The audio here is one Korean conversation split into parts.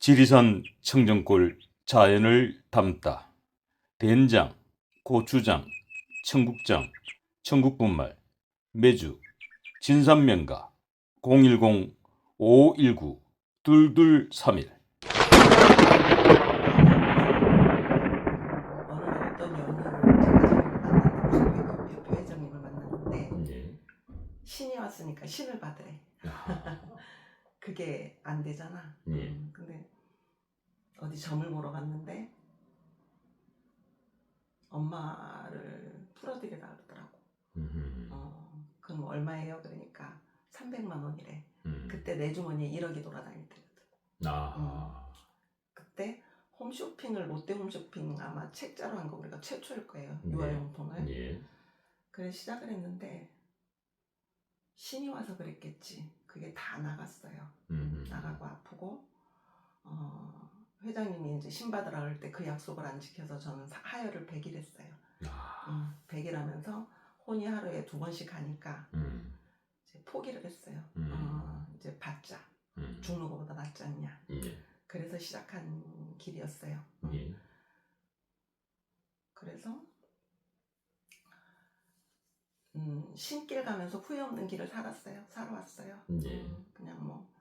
지리산 청정골 자연을 담다. 된장, 고추장, 청국장, 청국분말, 매주, 진삼명가 010-519-2231. 어느 날 어떤 연인을 제가 회장님을 만났는데 예. 신이 왔으니까 신을 받으래. 그게 안 되잖아. 예. 근데 어디 점을 보러 갔는데 엄마를 풀어드리라 그러더라고. 그럼 얼마예요? 그러니까 300만 원이래. 그때 내 주머니에 1억이 돌아다닐 때거든. 그때 홈쇼핑을 롯데 홈쇼핑 아마 책자로 한 거 우리가 최초일 거예요. 유아용품을. 예. 그래 시작을 했는데 신이 와서 그랬겠지. 그게 다 나갔어요. 나가고 아프고 회장님이 이제 신 받으라 그럴 때 그 약속을 안 지켜서 저는 하혈을 100일 했어요. 100일 하면서 혼이 하루에 2번씩 하니까 이제 포기를 했어요. 이제 받자. 죽는 것보다 낫지 않냐. 그래서 시작한 길이었어요. 그래서 신길 가면서 후회 없는 길을 살아왔어요. 그냥 뭐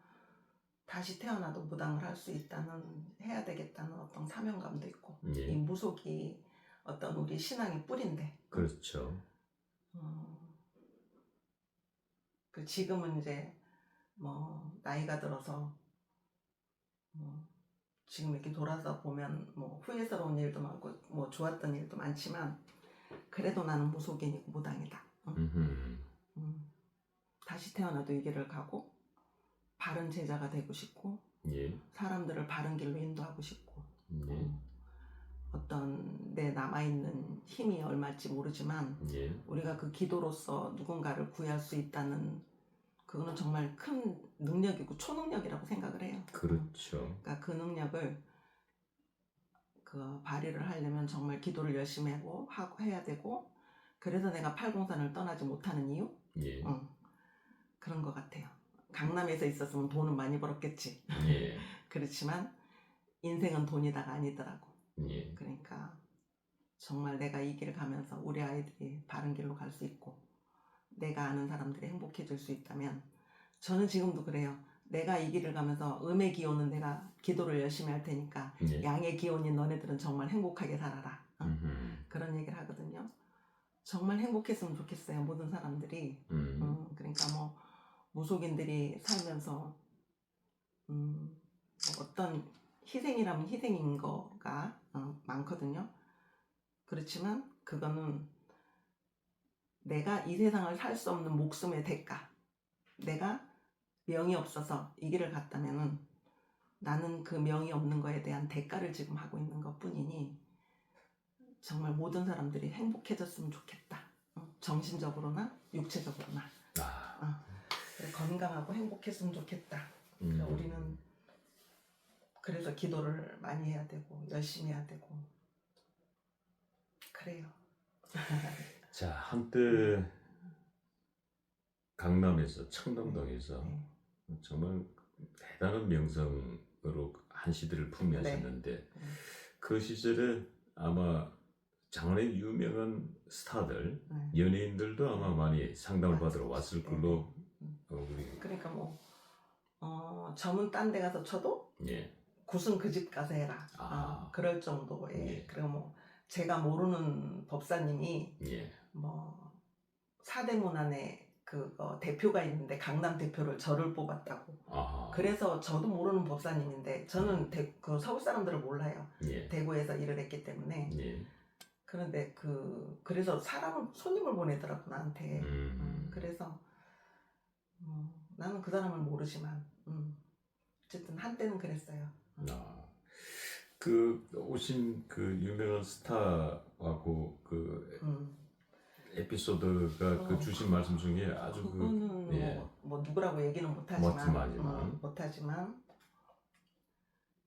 다시 태어나도 무당을 할 수 있다는, 해야 되겠다는 어떤 사명감도 있고, 이 무속이 어떤 우리 신앙의 뿌리인데. 그렇죠. 그 지금은 이제 뭐 나이가 들어서 지금 이렇게 돌아서 보면 뭐 후회스러운 일도 많고 뭐 좋았던 일도 많지만 그래도 나는 무속인이고 무당이다. 다시 태어나도 이 길을 가고 바른 제자가 되고 싶고 사람들을 바른 길로 인도하고 싶고 어떤 내 남아있는 힘이 얼마일지 모르지만 우리가 그 기도로서 누군가를 구할 수 있다는 그거는 정말 큰 능력이고 초능력이라고 생각을 해요. 그렇죠. 그러니까 그 능력을 그 발휘를 하려면 정말 기도를 열심히 하고 해야 되고 그래서 내가 팔공산을 떠나지 못하는 이유? 그런 것 같아요. 강남에서 있었으면 돈은 많이 벌었겠지. 그렇지만 인생은 돈이다가 아니더라고. 그러니까 정말 내가 이 길을 가면서 우리 아이들이 바른 길로 갈 수 있고 내가 아는 사람들이 행복해질 수 있다면 저는 지금도 그래요. 내가 이 길을 가면서 음의 기운은 내가 기도를 열심히 할 테니까 양의 기운인 너네들은 정말 행복하게 살아라. 그런 얘기를 하거든요. 정말 행복했으면 좋겠어요. 모든 사람들이. 그러니까 뭐 무속인들이 살면서 뭐 어떤 희생이라면 희생인 거가 많거든요. 그렇지만 그거는 내가 이 세상을 살 수 없는 목숨의 대가. 내가 명이 없어서 이 길을 갔다면은 나는 그 명이 없는 거에 대한 대가를 지금 하고 있는 것 뿐이니 정말 모든 사람들이 행복해졌으면 좋겠다. 정신적으로나 육체적으로나. 그래, 건강하고 행복했으면 좋겠다. 그러니까 우리는 그래서 기도를 많이 해야 되고 열심히 해야 되고 그래요. 자, 한때 강남에서 청담동에서 정말 대단한 명성으로 한 시대를 풍미하셨는데 그 시절에 아마 장안의 유명한 스타들, 연예인들도 아마 많이 상담을 받으러 왔을 걸로 우리. 그러니까 뭐 점은 딴 데 가서 쳐도 굿은 그 집 가서 해라. 그럴 정도의. 그리고 뭐 제가 모르는 법사님이 뭐 사대문 안에 그거 대표가 있는데 강남 대표를 저를 뽑았다고. 그래서 저도 모르는 법사님인데 저는 그 서울 사람들을 몰라요. 대구에서 일을 했기 때문에. 그런데 그래서 손님을 보내더라고 나한테. 그래서 나는 그 사람을 모르지만 어쨌든 한때는 그랬어요. 그 오신 그 유명한 스타하고 그 에피소드가 그 주신 말씀 중에 아주 그거는 뭐 누구라고 얘기는 못하지만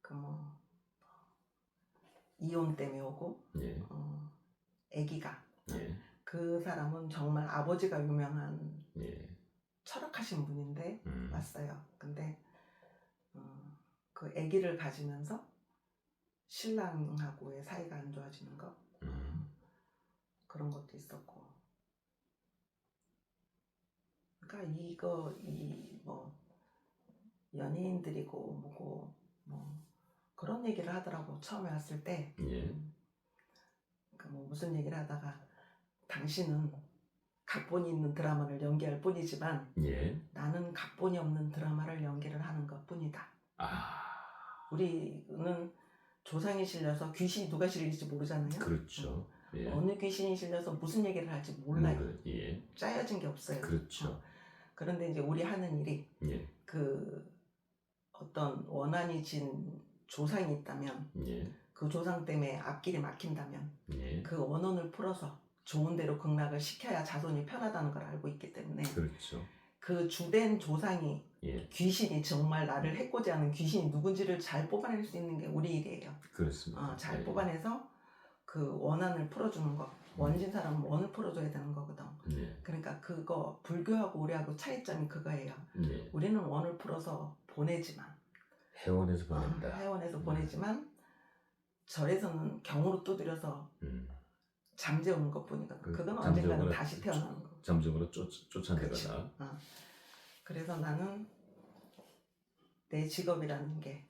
그 뭐 이혼 때문에 오고 아기가 그 사람은 정말 아버지가 유명한 철학하신 분인데 왔어요. 근데 그 아기를 가지면서 신랑하고의 사이가 안 좋아지는 거 그런 것도 있었고. 그러니까 이 뭐 연예인들이고 뭐고 뭐 그런 얘기를 하더라고 처음에 왔을 때. 예. 그러니까 뭐 무슨 얘기를 하다가 당신은 각본이 있는 드라마를 연기할 뿐이지만 예. 나는 각본이 없는 드라마를 연기를 하는 것뿐이다. 우리는 조상이 실려서 귀신이 누가 실릴지 모르잖아요. 그렇죠. 예. 어느 귀신이 실려서 무슨 얘기를 할지 몰라요. 예. 짜여진 게 없어요. 그렇죠. 그런데 이제 우리 하는 일이 예. 그 어떤 원한이 진 조상이 있다면 예. 그 조상 때문에 앞길이 막힌다면 예. 그 원혼을 풀어서 좋은 대로 극락을 시켜야 자손이 편하다는 걸 알고 있기 때문에 그렇죠. 그 주된 조상이 예. 귀신이 정말 나를 해코지 하는 귀신이 누군지를 잘 뽑아낼 수 있는 게 우리 일이에요. 그렇습니다. 잘 예. 뽑아내서 그 원한을 풀어주는 거. 원진 사람은 원을 풀어줘야 되는 거거든. 예. 그러니까 그거 불교하고 우리하고 차이점이 그거예요. 예. 우리는 원을 풀어서 보내지만 회원에서 보낸다. 회원에서 보내지만 절에서는 경으로 두드려서 잠재우는 것뿐이거든. 그건 언젠가는 다시 태어나는 거. 잠적으로 쫓아내거나. 그렇죠. 그래서 나는 내 직업이라는 게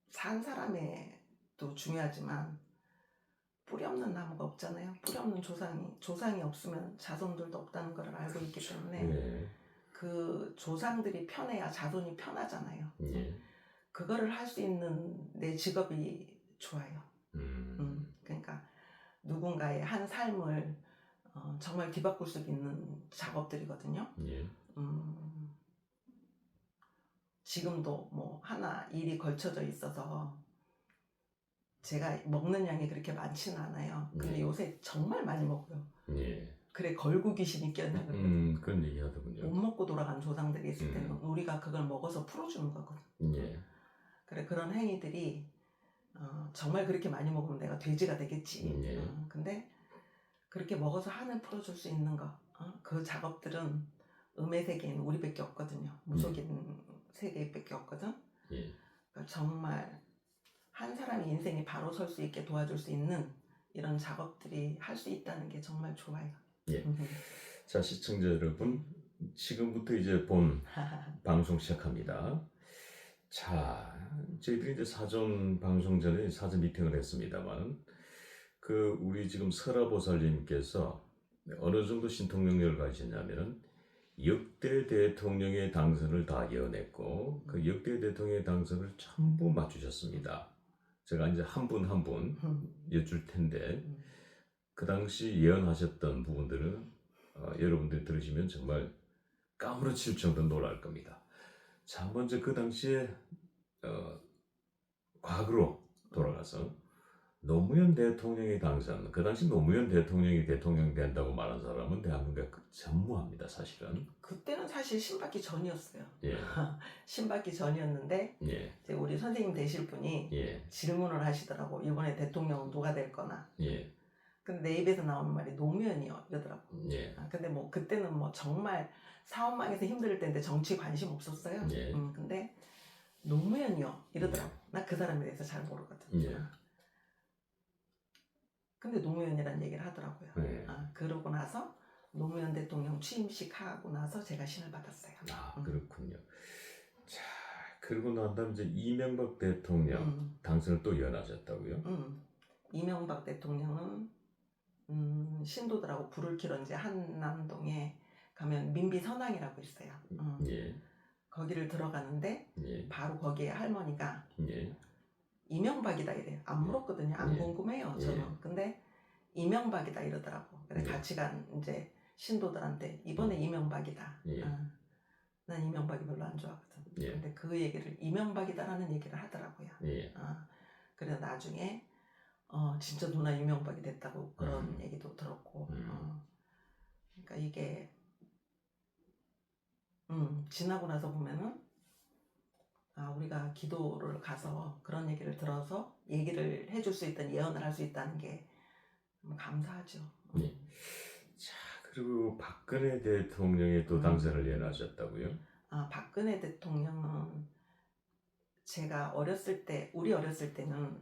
산 사람에도 중요하지만 뿌리 없는 나무가 없잖아요. 뿌리 없는 조상이 없으면 자손들도 없다는 걸 알고 있기 때문에 예. 그 조상들이 편해야 자손이 편하잖아요. 예. 그거를 할 수 있는 내 직업이 좋아요. 그러니까 누군가의 한 삶을 정말 뒤바꿀 수 있는 작업들이거든요. 예. 지금도 뭐 하나 일이 걸쳐져 있어서 제가 먹는 양이 그렇게 많지는 않아요. 근데 요새 정말 많이 먹어요. 예. 그래 걸고 귀신이 꼈냐 그러거든요. 그런 얘기 하더군요. 못 먹고 돌아간 조상들이 있을 때는 우리가 그걸 먹어서 풀어주는 거거든. 예. 그래 그런 행위들이 정말 그렇게 많이 먹으면 내가 돼지가 되겠지. 예. 근데 그렇게 먹어서 한을 풀어줄 수 있는 거, 그 작업들은 음의 세계에는 우리밖에 없거든요. 무속인 세계밖에 없거든. 예. 그러니까 정말 한 사람의 인생이 바로 설 수 있게 도와줄 수 있는 이런 작업들이 할 수 있다는 게 정말 좋아요. 예. 자, 시청자 여러분, 지금부터 이제 본 방송 시작합니다. 자, 저희들이 이제 사전 방송 전에 사전 미팅을 했습니다만, 우리 지금 설화보살님께서 어느 정도 신통 능력을 가지셨냐면은 역대 대통령의 당선을 다 예언했고 그 역대 대통령의 당선을 전부 맞추셨습니다. 제가 이제 한 분 한 분 여쭐 텐데 그 당시 예언하셨던 부분들은 여러분들이 들으시면 정말 까무러칠 정도로 놀랄 겁니다. 자, 먼저 그 당시에 과거로 돌아가서 노무현 대통령의 당선, 그 당시 노무현 대통령이 대통령 된다고 말한 사람은 대한민국에 전무합니다, 사실은. 그때는 사실 신받기 전이었어요. 예. 신받기 전이었는데 예. 이제 우리 선생님 되실 분이 예. 질문을 하시더라고. 이번에 대통령은 누가 될 거나. 예. 근데 내 입에서 나오는 말이 노무현이요 이러더라고. 예. 근데 뭐 그때는 뭐 정말 사업망에서 힘들 때인데 정치 관심 없었어요. 예. 근데 노무현이요 이러더라고. 나 그 사람에 대해서 잘 모르거든. 예. 근데 노무현이라는 얘기를 하더라고요. 예. 그러고 나서 노무현 대통령 취임식 하고 나서 제가 신을 받았어요. 그렇군요. 자, 그러고 난 다음에 이제 이명박 대통령 당선을 또 예언하셨다고요? 이명박 대통령은 신도들하고 불을 켜러 이제 한남동에 가면 민비선왕이라고 있어요. 예. 거기를 들어가는데 예. 바로 거기에 할머니가 예. 이명박이다 이래요. 안 물었거든요. 안 예. 궁금해요. 저는. 예. 근데 이명박이다 이러더라고. 그래 예. 같이 간 이제 신도들한테 이번에 이명박이다. 예. 난 이명박이 별로 안 좋아하거든. 예. 근데 그 얘기를 이명박이다라는 얘기를 하더라고요. 예. 그래서 나중에 진짜 누나 이명박이 됐다고 그런 얘기도 들었고. 그러니까 이게 지나고 나서 보면은 우리가 기도를 가서 그런 얘기를 들어서 얘기를 해줄 수 있던 예언을 할 수 있다는 게 감사하죠. 예. 자, 그리고 박근혜 대통령이 또 당선을 예언하셨다고요? 박근혜 대통령은 제가 우리 어렸을 때는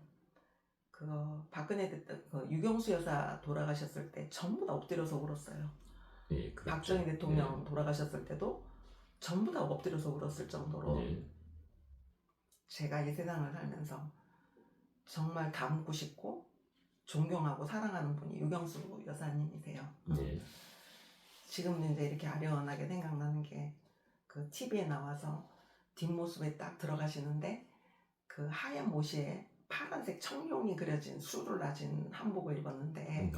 박근혜 대통령, 유경수 여사 돌아가셨을 때 전부 다 엎드려서 울었어요. 예, 그렇죠. 박정희 대통령 돌아가셨을 때도 전부 다 엎드려서 울었을 정도로 제가 이 세상을 살면서 정말 닮고 싶고 존경하고 사랑하는 분이 유경수 여사님이세요. 지금 이제 이렇게 아련하게 생각나는 게 그 TV에 나와서 뒷모습에 딱 들어가시는데 그 하얀 모시에 파란색 청룡이 그려진 수를 나진 한복을 입었는데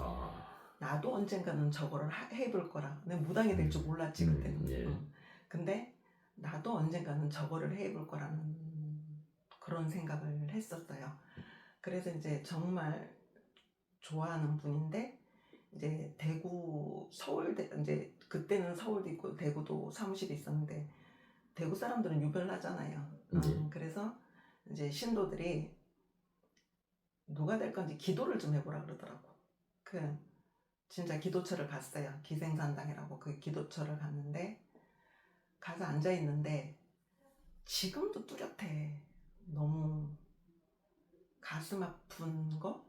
나도 언젠가는 저거를 해볼 거라. 내가 무당이 될 줄 몰랐지 그때는. 근데 나도 언젠가는 저거를 해볼 거라는 그런 생각을 했었어요. 그래서 이제 정말 좋아하는 분인데 이제 대구 서울대 이제 그때는 서울도 있고 대구도 사무실이 있었는데 대구 사람들은 유별나잖아요. 그래서 이제 신도들이 누가 될 건지 기도를 좀 해보라 그러더라고. 진짜 기도처를 갔어요. 기생산당이라고 그 기도처를 갔는데 가서 앉아 있는데 지금도 뚜렷해. 너무 가슴 아픈 거.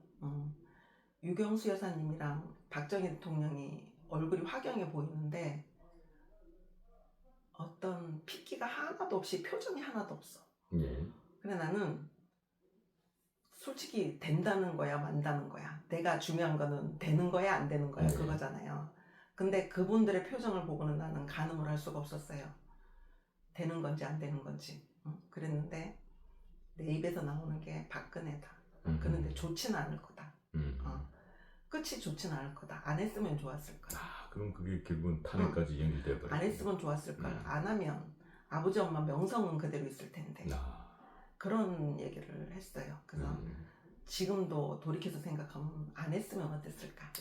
유경수 여사님이랑 박정희 대통령이 얼굴이 화경해 보이는데 어떤 핏기가 하나도 없이 표정이 하나도 없어. 근데 나는 솔직히 된다는 거야 만다는 거야. 내가 중요한 거는 되는 거야 안 되는 거야 그거잖아요. 근데 그분들의 표정을 보고는 나는 가늠을 할 수가 없었어요. 되는 건지 안 되는 건지. 그랬는데 내 입에서 나오는 게 박근혜다. 그런데 좋지는 않을 거다. 끝이 좋지는 않을 거다. 안 했으면 좋았을 거야. 그럼 그게 결국은 탄핵까지 연결돼 버려. 안 했으면 좋았을 걸. 안 하면 아버지 엄마 명성은 그대로 있을 텐데. 그런 얘기를 했어요. 그래서 지금도 돌이켜서 생각하면 안 했으면 어땠을까.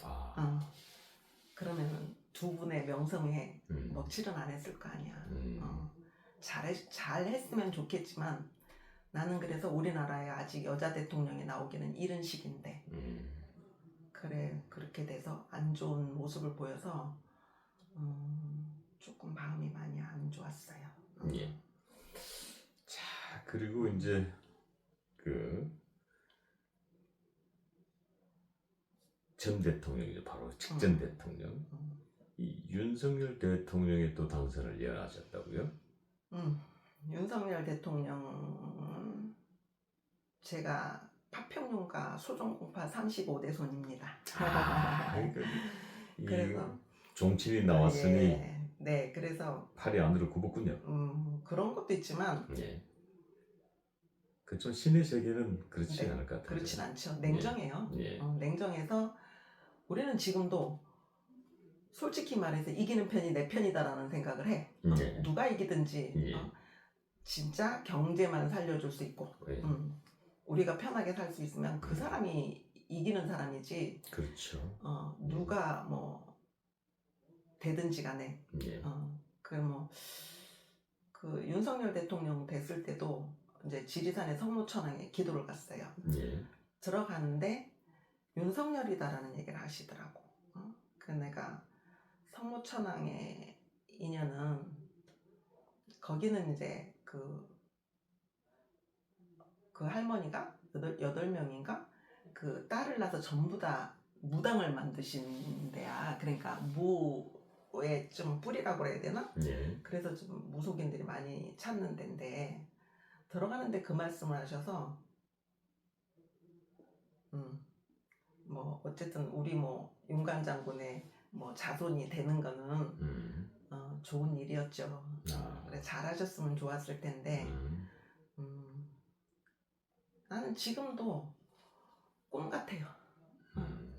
그러면은 두 분의 명성에 먹칠은 안 했을 거 아니야. 잘 했으면 좋겠지만 나는 그래서 우리나라에 아직 여자 대통령이 나오기는 이른 시기인데 그래 그렇게 돼서 안 좋은 모습을 보여서 조금 마음이 많이 안 좋았어요. 자, 그리고 이제 전 대통령이죠. 바로 직전 대통령. 이 윤석열 대통령이 또 당선을 예언하셨다고요? 윤석열 대통령은 제가 파평윤과 소종공파 35대 손입니다. 그래서 종친이 나왔으니 네, 그래서 팔이 안으로 굽었군요. 그런 것도 있지만 그렇죠. 신의 세계는 그렇지 않을 것 같아요. 그렇진 않죠. 냉정해요. 냉정해서 우리는 지금도 솔직히 말해서 이기는 편이 내 편이다라는 생각을 해. 누가 이기든지 진짜 경제만 살려줄 수 있고 우리가 편하게 살 수 있으면 그 사람이 이기는 사람이지. 그렇죠. 누가 뭐 되든지 간에 그 윤석열 대통령 됐을 때도 이제 지리산의 성모천왕에 기도를 갔어요. 들어가는데 윤석열이다라는 얘기를 하시더라고. 그 내가 성모천왕의 인연은 거기는 이제 그 할머니가 8명인가 그 딸을 낳아서 전부 다 무당을 만드신 데야. 그러니까 무에 좀 뿌리라고 그래야 되나? 그래서 좀 무속인들이 많이 찾는 데인데 들어가는데 그 말씀을 하셔서 뭐 어쨌든 우리 뭐 윤관 장군의 뭐 자손이 되는 거는 좋은 일이었죠. 그래 잘하셨으면 좋았을 텐데 나는 지금도 꿈 같아요.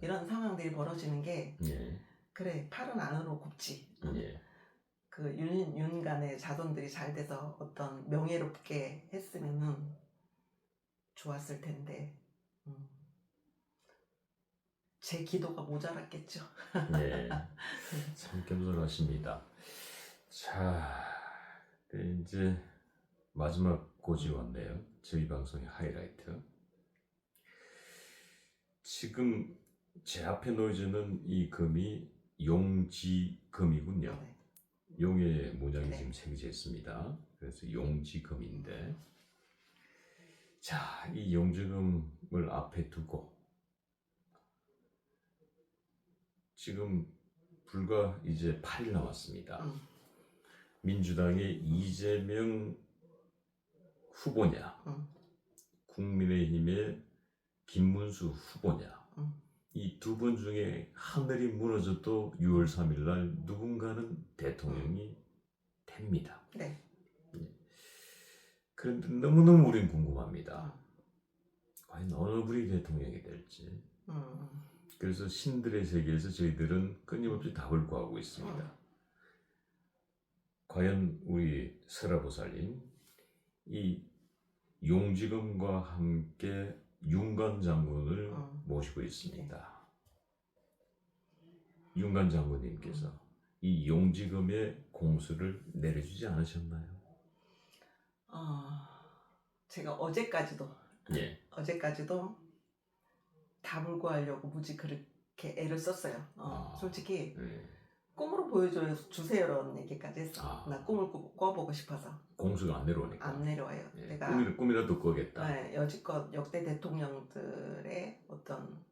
이런 상황들이 벌어지는 게 그래 팔은 안으로 굽지. 그 윤간의 자손들이 잘 돼서 어떤 명예롭게 했으면은 좋았을 텐데 제 기도가 모자랐겠죠. 참 겸손하십니다. 자, 이제 마지막 고지 왔네요. 저희 방송의 하이라이트. 지금 제 앞에 놓여지는 이 금이 용지금이군요. 용의 문양이 네. 지금 새겨져 있습니다. 그래서 용지금인데, 자, 이 용지금을 앞에 두고 지금 불과 이제 8일 남았습니다. 민주당의 이재명 후보냐, 국민의힘의 김문수 후보냐, 이 두 분 중에 하늘이 무너져도 6월 3일 날 누군가는 대통령이 됩니다. 네. 그런데 너무너무 우린 궁금합니다. 과연 어느 분이 대통령이 될지. 그래서 신들의 세계에서 저희들은 끊임없이 답을 구하고 있습니다. 과연 우리 설아보살님, 이 용지금과 함께 윤관 장군을 모시고 있습니다. 윤관 장군님께서 이 용지금의 공수를 내려주지 않으셨나요? 제가 어제까지도 예. 답을 구하려고 무지 그렇게 애를 썼어요. 솔직히 예. 꿈으로 보여주세요라는 얘기까지 했어. 나 꿈을 꿔보고 싶어서. 공수가 안 내려오니까. 안 내려와요. 예. 내가 꿈이라도 꿔겠다. 네, 여지껏 역대 대통령들의 어떤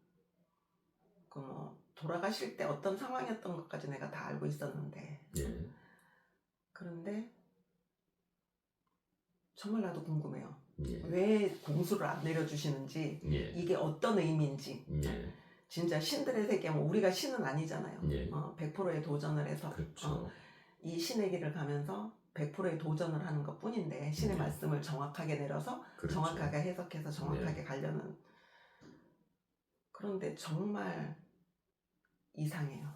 돌아가실 때 어떤 상황이었던 것까지 내가 다 알고 있었는데. 예. 그런데 정말 나도 궁금해요. 예. 왜 공수를 안 내려주시는지, 예. 이게 어떤 의미인지. 예. 진짜 신들의 세계면 우리가 신은 아니잖아요. 예. 100%의 도전을 해서 그렇죠. 이 신의 길을 가면서 100%의 도전을 하는 것 뿐인데, 신의 말씀을 정확하게 내려서 그렇죠. 정확하게 해석해서 정확하게 가려는. 그런데 정말 이상해요.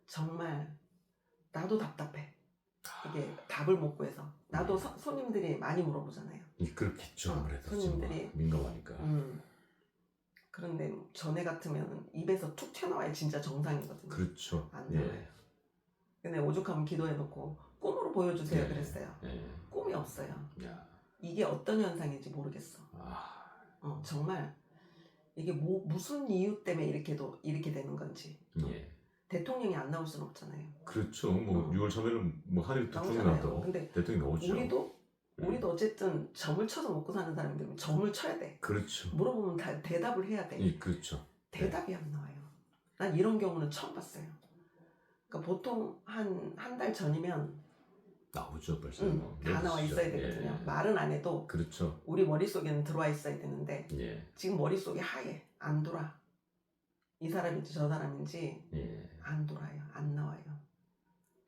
정말 나도 답답해. 이게 답을 못 구해서. 나도 손님들이 많이 물어보잖아요. 그렇겠죠. 아무래도 손님들이 민감하니까. 그런데 전에 같으면 입에서 툭 튀어나와야 진짜 정상이거든요. 그렇죠. 안 나와요. 근데 오죽하면 기도해놓고 꿈으로 보여주세요 그랬어요. 꿈이 없어요. 야. 이게 어떤 현상인지 모르겠어. 정말 이게 무슨 이유 때문에 이렇게 되는 건지. 대통령이 안 나올 수는 없잖아요. 그렇죠. 6월 3일은 하늘이 툭 나도 근데 대통령이 나오죠. 우리도 어쨌든 점을 쳐서 먹고 사는 사람들은 점을 쳐야 돼. 그렇죠. 물어보면 다 대답을 해야 돼. 그렇죠. 대답이 안 나와요. 난 이런 경우는 처음 봤어요. 그러니까 보통 한 달 전이면 나오죠 벌써. 다 나와 있어야 되거든요. 말은 안 해도. 그렇죠. 우리 머릿속에는 들어와 있어야 되는데 지금 머릿속이 하얘. 안 돌아. 이 사람인지 저 사람인지 안 돌아요. 안 나와요.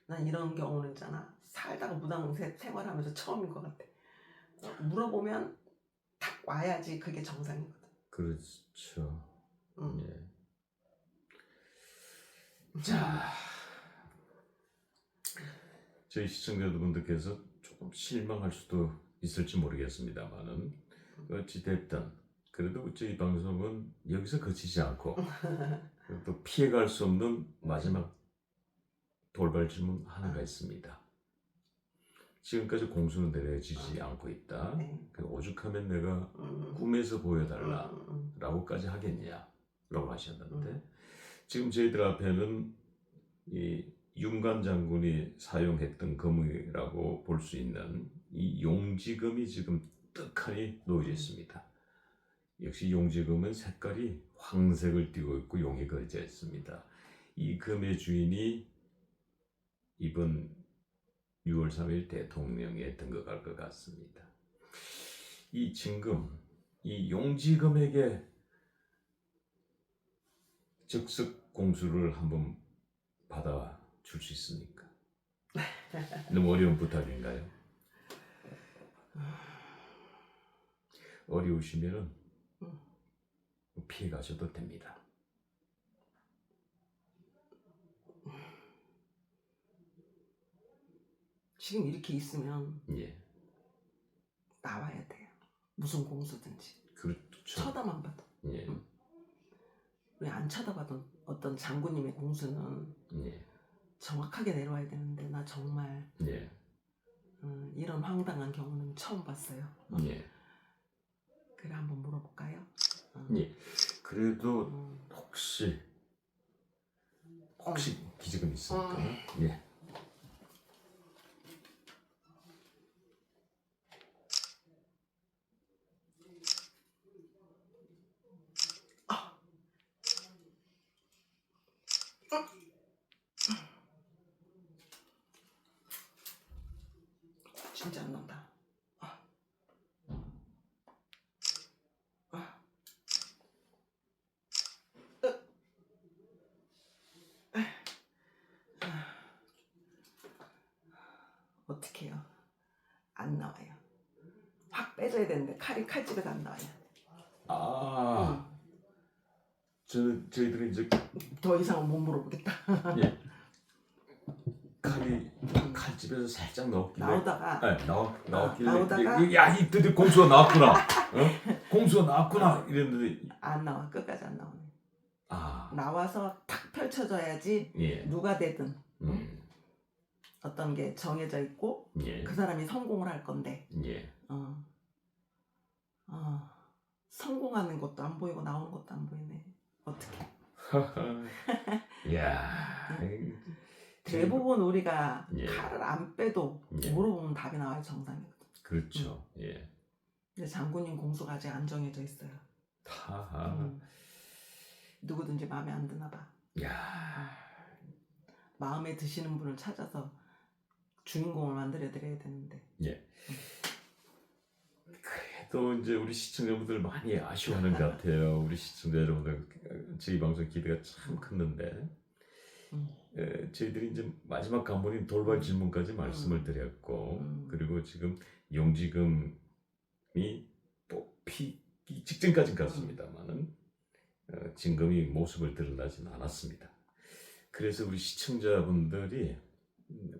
난 이런 경우는 있잖아. 살다가 무당 생활하면서 처음인 것 같아. 물어보면 딱 와야지 그게 정상이거든. 그렇죠. 자, 저희 시청자 여러분들께서 조금 실망할 수도 있을지 모르겠습니다만은 어찌됐든 그래도 저희 방송은 여기서 그치지 않고 또 피해갈 수 없는 마지막 돌발 질문 하나가 있습니다. 지금까지 공수는 내려지지 않고 있다. 오죽하면 내가 꿈에서 보여달라 라고까지 하겠냐 라고 하셨는데, 지금 저희들 앞에는 이 윤관 장군이 사용했던 금이라고 볼 수 있는 이 용지금이 지금 떡하니 놓여져 있습니다. 역시 용지금은 색깔이 황색을 띠고 있고 용이 그려져 있습니다. 이 금의 주인이 이번 6월 3일 대통령에 등극할 것 같습니다. 이 진금, 이 용지금에게 즉석 공수를 한번 받아줄 수 있습니까? 너무 어려운 부탁인가요? 어려우시면 피해 가셔도 됩니다. 지금 이렇게 있으면 나와야 돼요. 무슨 공수든지. 그렇죠. 쳐다만 봐도. 왜 안 쳐다봐도 어떤 장군님의 공수는 정확하게 내려와야 되는데, 나 정말 이런 황당한 경우는 처음 봤어요. 그래, 한번 물어볼까요? 그래도 혹시 기적은 있습니까? 진짜 안 나온다. 어떡해요? 안 나와요. 확 빼줘야 되는데 칼집에서 안 나와요. 아, 저희들이 이제 더 이상은 못 물어보겠다. 예, 칼집에서 살짝 넣었길래 나오다가 나왔길래 나오다가 야, 이 드디어 공수가 나왔구나. 공수가 나왔구나 이랬는데 안 나와. 끝까지 안 나오네. 아, 나와서 탁 펼쳐져야지 예, 누가 되든 어떤 게 정해져 있고 예, 그 사람이 성공을 할 건데 예. 성공하는 것도 안 보이고 나오는 것도 안 보이네. 어떻게? 야, 대부분 우리가 예. 칼을 안 빼도 예. 물어보면 답이 나와요. 정상이거든. 그렇죠. 예. 근데 장군님 공수가 아직 안 정해져 있어요. 하하. 누구든지 마음에 안 드나 봐. 야, 마음에 드시는 분을 찾아서 주인공을 만들어 드려야 되는데. 예. 그래도 이제 우리 시청자분들 많이 아쉬워하는 것 같아요. 우리 시청자 여러분들 저희 방송 기대가 참 컸는데 저희들이 이제 마지막 관문인 돌발 질문까지 말씀을 드렸고 그리고 지금 용지금이 뽑히기 직전까지 갔습니다만은 진금이 모습을 드러나진 않았습니다. 그래서 우리 시청자분들이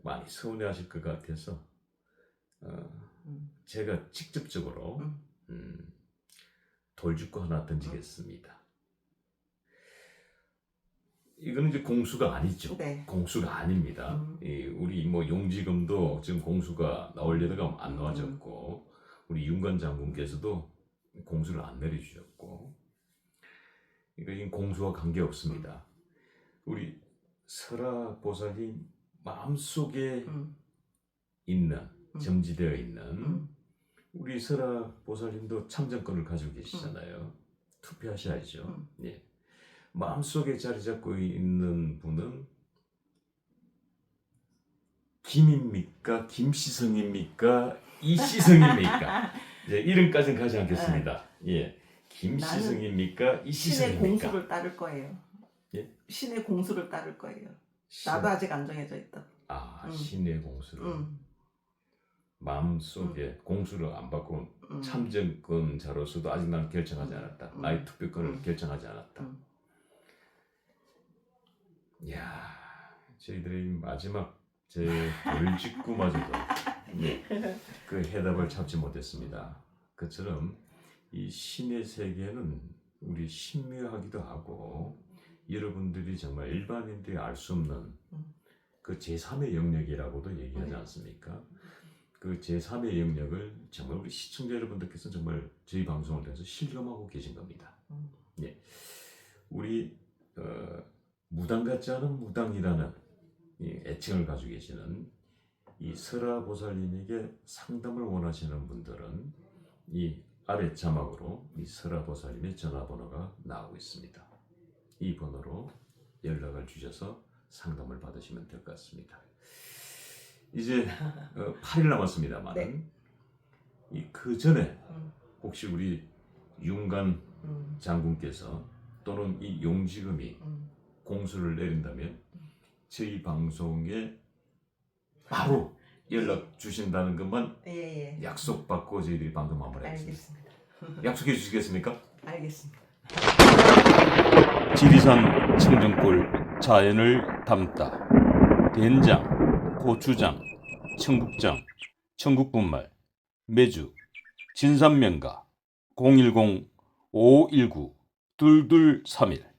많이 서운해하실 것 같아서 제가 직접적으로 돌직구 하나 던지겠습니다. 이거는 이제 공수가 아니죠. 네. 공수가 아닙니다. 우리 뭐 용지금도 지금 공수가 나올 예대가 안 나와졌고 우리 윤관 장군께서도 공수를 안 내려주셨고 이건 공수와 관계 없습니다. 우리 설아 보살님 마음속에 있는 점지되어 있는 우리 설아 보살님도 참정권을 가지고 계시잖아요. 투표하셔야죠. 예. 마음속에 자리 잡고 있는 분은 김입니까? 김시성입니까? 이시성입니까? 이제 이름까지는 가지 않겠습니다. 예. 김시성입니까? 신의 이시성입니까? 공수를 따를 거예요. 예? 신의 공수를 따를 거예요. 나도 아직 안 정해져 있다. 아, 신의 공수를 마음속에 공수를 안 받고 참정권자로서도 아직 나는 결정하지 않았다. 나의 투표권을 결정하지 않았다. 이야, 저희들의 마지막 제 돌직구마저도 그 해답을 찾지 못했습니다. 그처럼 이 신의 세계는 우리 신묘하기도 하고 여러분들이 정말 일반인들이 알 수 없는 그 제3의 영역이라고도 얘기하지 않습니까? 그 제3의 영역을 정말 우리 시청자 여러분들께서 정말 저희 방송을 통해서 실감하고 계신 겁니다. 예. 우리 무당 같지 않은 무당이라는 이 애칭을 가지고 계시는 이 설아 보살님에게 상담을 원하시는 분들은 이 아래 자막으로 이 설아 보살님의 전화번호가 나오고 있습니다. 이 번호로 연락을 주셔서 상담을 받으시면 될 것 같습니다. 이제 8일 남았습니다만 네. 그 전에 혹시 우리 윤관 장군께서 또는 이 용지금이 공수를 내린다면 저희 방송에 바로 연락 주신다는 것만 약속받고 저희들이 방송 마무리하겠습니다. 약속해 주시겠습니까? 알겠습니다. 지리산 청정골 자연을 담다 된장, 고추장, 청국장, 청국분말, 매주, 진산명가 010-519-2231